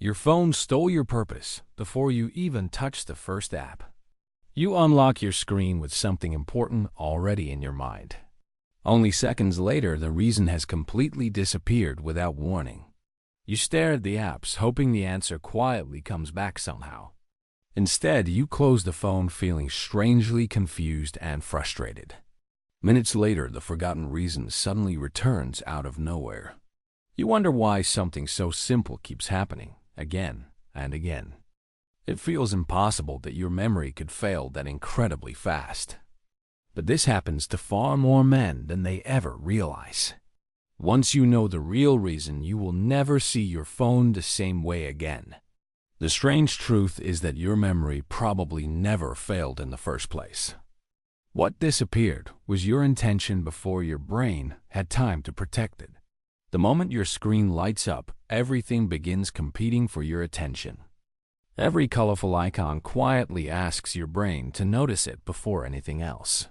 Your phone stole your purpose before you even touched the first app. You unlock your screen with something important already in your mind. Only seconds later, the reason has completely disappeared without warning. You stare at the apps, hoping the answer quietly comes back somehow. Instead, you close the phone feeling strangely confused and frustrated. Minutes later, the forgotten reason suddenly returns out of nowhere. You wonder why something so simple keeps happening again and again. It feels impossible that your memory could fail that incredibly fast. But this happens to far more men than they ever realize. Once you know the real reason, you will never see your phone the same way again. The strange truth is that your memory probably never failed in the first place. What disappeared was your intention before your brain had time to protect it. The moment your screen lights up, everything begins competing for your attention. Every colorful icon quietly asks your brain to notice it before anything else.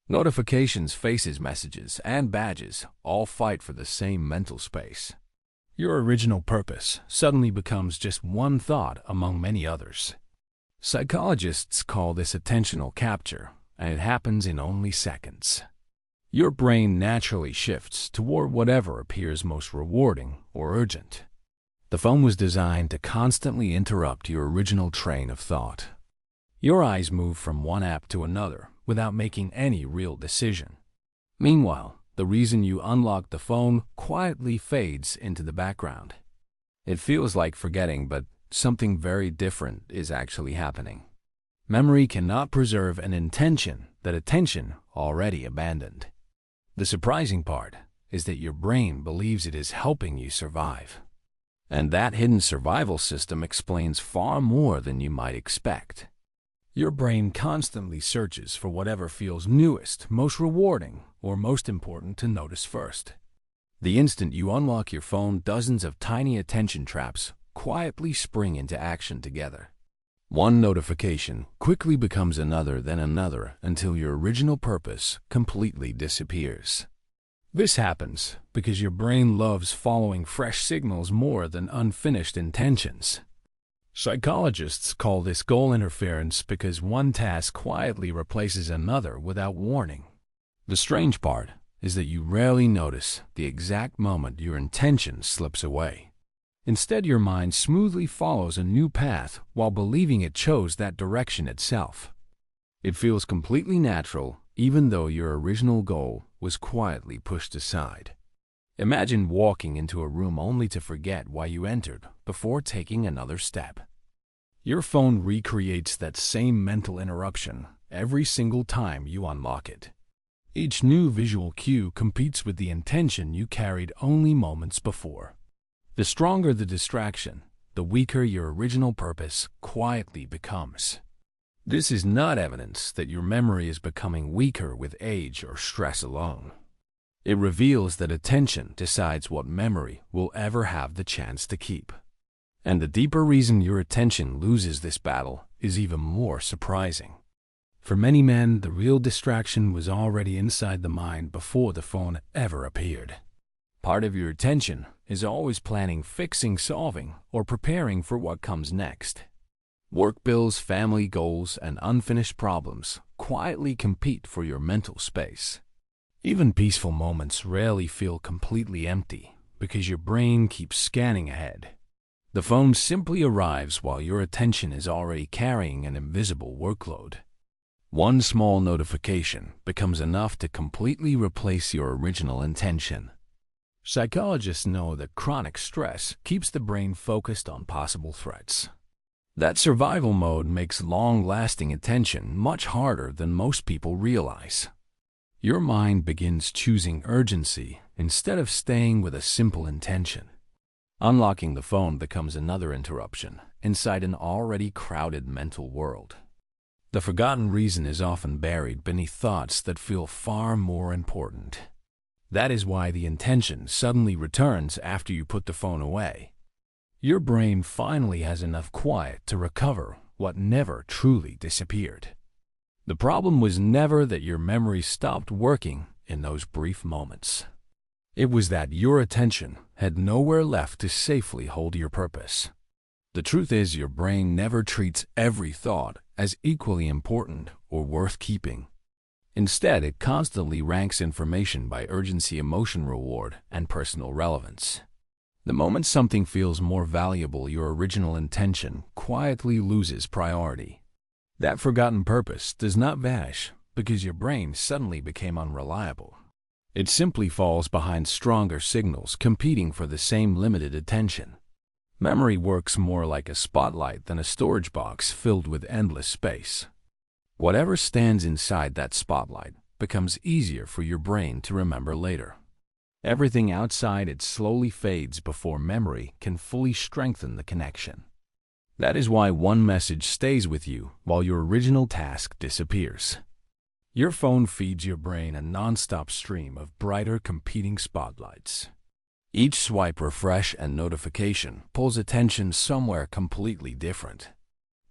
Notifications, faces, messages, and badges all fight for the same mental space. Your original purpose suddenly becomes just one thought among many others. Psychologists call this attentional capture, and it happens in only seconds. Your brain naturally shifts toward whatever appears most rewarding or urgent. The phone was designed to constantly interrupt your original train of thought. Your eyes move from one app to another without making any real decision. Meanwhile, the reason you unlock the phone quietly fades into the background. It feels like forgetting, but something very different is actually happening. Memory cannot preserve an intention that attention already abandoned. The surprising part is that your brain believes it is helping you survive. And that hidden survival system explains far more than you might expect. Your brain constantly searches for whatever feels newest, most rewarding, or most important to notice first. The instant you unlock your phone, dozens of tiny attention traps quietly spring into action together. One notification quickly becomes another, then another, until your original purpose completely disappears. This happens because your brain loves following fresh signals more than unfinished intentions. Psychologists call this goal interference because one task quietly replaces another without warning. The strange part is that you rarely notice the exact moment your intention slips away. Instead, your mind smoothly follows a new path while believing it chose that direction itself. It feels completely natural, even though your original goal was quietly pushed aside. Imagine walking into a room only to forget why you entered before taking another step. Your phone recreates that same mental interruption every single time you unlock it. Each new visual cue competes with the intention you carried only moments before. The stronger the distraction, the weaker your original purpose quietly becomes. This is not evidence that your memory is becoming weaker with age or stress alone. It reveals that attention decides what memory will ever have the chance to keep. And the deeper reason your attention loses this battle is even more surprising. For many men, the real distraction was already inside the mind before the phone ever appeared. Part of your attention is always planning, fixing, solving, or preparing for what comes next. Work bills, family goals, and unfinished problems quietly compete for your mental space. Even peaceful moments rarely feel completely empty because your brain keeps scanning ahead. The phone simply arrives while your attention is already carrying an invisible workload. One small notification becomes enough to completely replace your original intention. Psychologists know that chronic stress keeps the brain focused on possible threats. That survival mode makes long-lasting attention much harder than most people realize. Your mind begins choosing urgency instead of staying with a simple intention. Unlocking the phone becomes another interruption inside an already crowded mental world. The forgotten reason is often buried beneath thoughts that feel far more important. That is why the intention suddenly returns after you put the phone away. Your brain finally has enough quiet to recover what never truly disappeared. The problem was never that your memory stopped working in those brief moments. It was that your attention had nowhere left to safely hold your purpose. The truth is, your brain never treats every thought as equally important or worth keeping. Instead, it constantly ranks information by urgency, emotion reward, and personal relevance. The moment something feels more valuable, your original intention quietly loses priority. That forgotten purpose does not vanish because your brain suddenly became unreliable. It simply falls behind stronger signals competing for the same limited attention. Memory works more like a spotlight than a storage box filled with endless space. Whatever stands inside that spotlight becomes easier for your brain to remember later. Everything outside it slowly fades before memory can fully strengthen the connection. That is why one message stays with you while your original task disappears. Your phone feeds your brain a non-stop stream of brighter competing spotlights. Each swipe, refresh, and notification pulls attention somewhere completely different.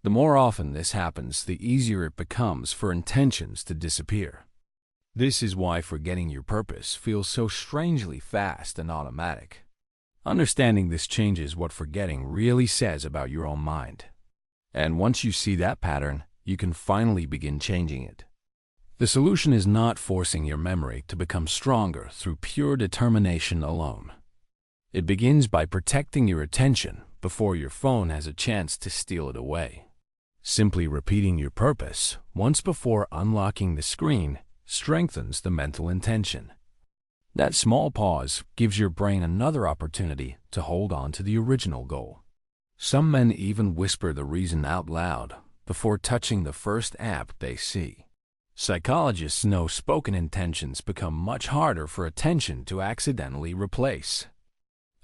The more often this happens, the easier it becomes for intentions to disappear. This is why forgetting your purpose feels so strangely fast and automatic. Understanding this changes what forgetting really says about your own mind. And once you see that pattern, you can finally begin changing it. The solution is not forcing your memory to become stronger through pure determination alone. It begins by protecting your attention before your phone has a chance to steal it away. Simply repeating your purpose once before unlocking the screen strengthens the mental intention. That small pause gives your brain another opportunity to hold on to the original goal. Some men even whisper the reason out loud before touching the first app they see. Psychologists know spoken intentions become much harder for attention to accidentally replace.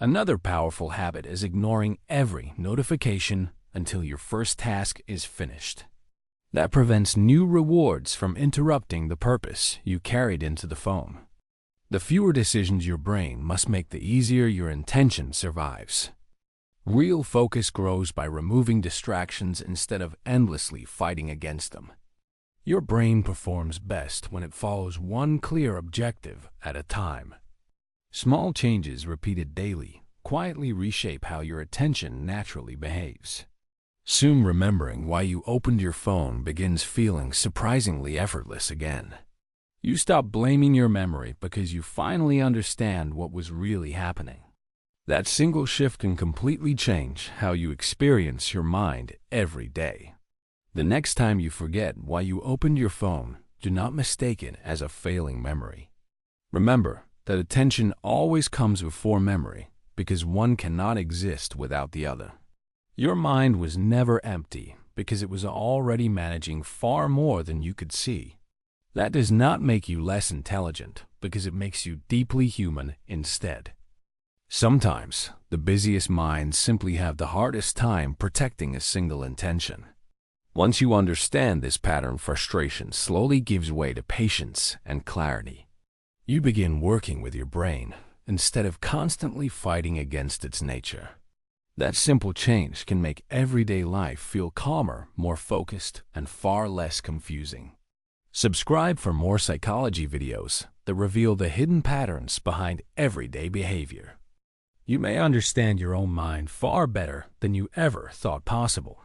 Another powerful habit is ignoring every notification until your first task is finished. That prevents new rewards from interrupting the purpose you carried into the phone. The fewer decisions your brain must make, the easier your intention survives. Real focus grows by removing distractions instead of endlessly fighting against them. Your brain performs best when it follows one clear objective at a time. Small changes repeated daily quietly reshape how your attention naturally behaves. Soon, remembering why you opened your phone begins feeling surprisingly effortless again. You stop blaming your memory because you finally understand what was really happening. That single shift can completely change how you experience your mind every day. The next time you forget why you opened your phone, do not mistake it as a failing memory. Remember that attention always comes before memory because one cannot exist without the other. Your mind was never empty because it was already managing far more than you could see. That does not make you less intelligent because it makes you deeply human instead. Sometimes, the busiest minds simply have the hardest time protecting a single intention. Once you understand this pattern, frustration slowly gives way to patience and clarity. You begin working with your brain instead of constantly fighting against its nature. That simple change can make everyday life feel calmer, more focused, and far less confusing. Subscribe for more psychology videos that reveal the hidden patterns behind everyday behavior. You may understand your own mind far better than you ever thought possible.